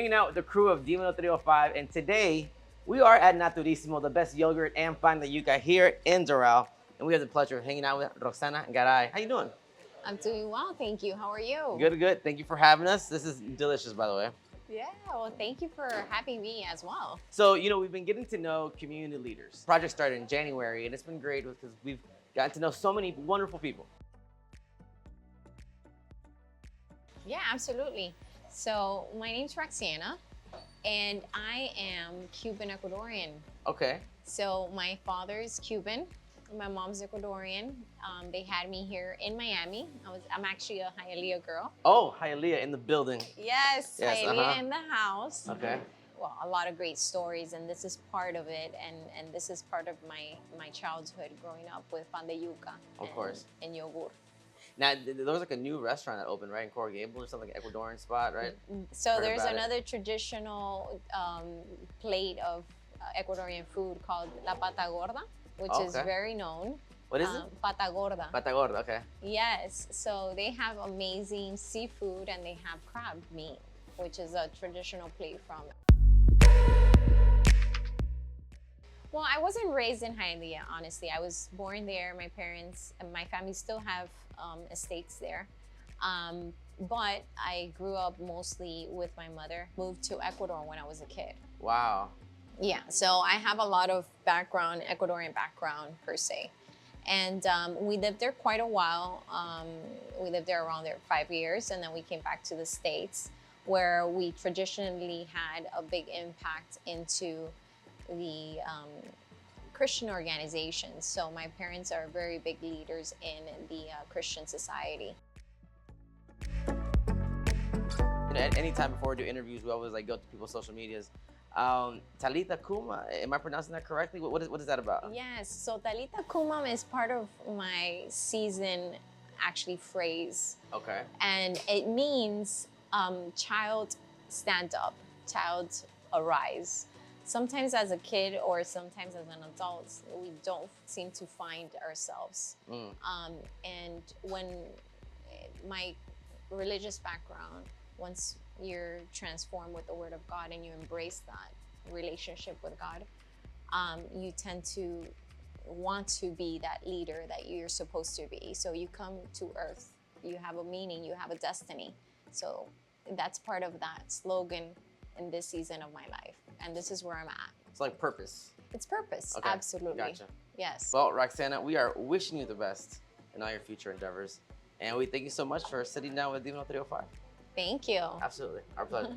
hanging out with the crew of Divino 305, and today we are at Naturissimo, the best yogurt and pan that you got here in Doral. And we have the pleasure of hanging out with Roxanna Garay. How you doing? I'm doing well, thank you. How are you? Good, good. Thank you for having us. This is delicious, by the way. Yeah, well, thank you for having me as well. So, we've been getting to know community leaders. Project started in January, and it's been great because we've gotten to know so many wonderful people. Yeah, absolutely. So my name's Roxanna, and I am Cuban Ecuadorian. Okay. So my father's Cuban, my mom's Ecuadorian. They had me here in Miami. I'm actually a Hialeah girl. Oh, Hialeah in the building. Yes, Hialeah in the house. Okay. Well, a lot of great stories, and this is part of it, and this is part of my childhood growing up with pan de yuca. Of course. And yogurt. Now, there was like a new restaurant that opened, right, in Coral Gables or something, like an Ecuadorian spot, right? So Heard there's about another traditional plate of Ecuadorian food called la pata gorda, which is Okay. very known. What is it? Pata gorda. Pata gorda, okay. Yes, so they have amazing seafood and they have crab meat, which is a traditional plate from. Well, I wasn't raised in Hialeah, honestly. I was born there. My parents and my family still have estates there. But I grew up mostly with my mother. Moved to Ecuador when I was a kid. Wow. Yeah, so I have a lot of background, Ecuadorian background per se. And we lived there quite a while. We lived there around 5 years, and then we came back to the States, where we traditionally had a big impact into the Christian organizations. So my parents are very big leaders in the Christian society. At any time before we do interviews, we always go to people's social medias. Talita Kuma, am I pronouncing that correctly? What is that about? Yes, so Talita Kumam is part of my season actually phrase. Okay. And it means child stand up, child arise. Sometimes as a kid or sometimes as an adult, we don't seem to find ourselves. And when my religious background, once you're transformed with the Word of God and you embrace that relationship with God, you tend to want to be that leader that you're supposed to be. So you come to earth, you have a meaning, you have a destiny. So that's part of that slogan in this season of my life. And this is where I'm at. It's like purpose. It's purpose, Okay. absolutely. Gotcha. Yes. Well, Roxanna, we are wishing you the best in all your future endeavors. And we thank you so much for sitting down with Divino 305. Thank you. Absolutely. Our pleasure.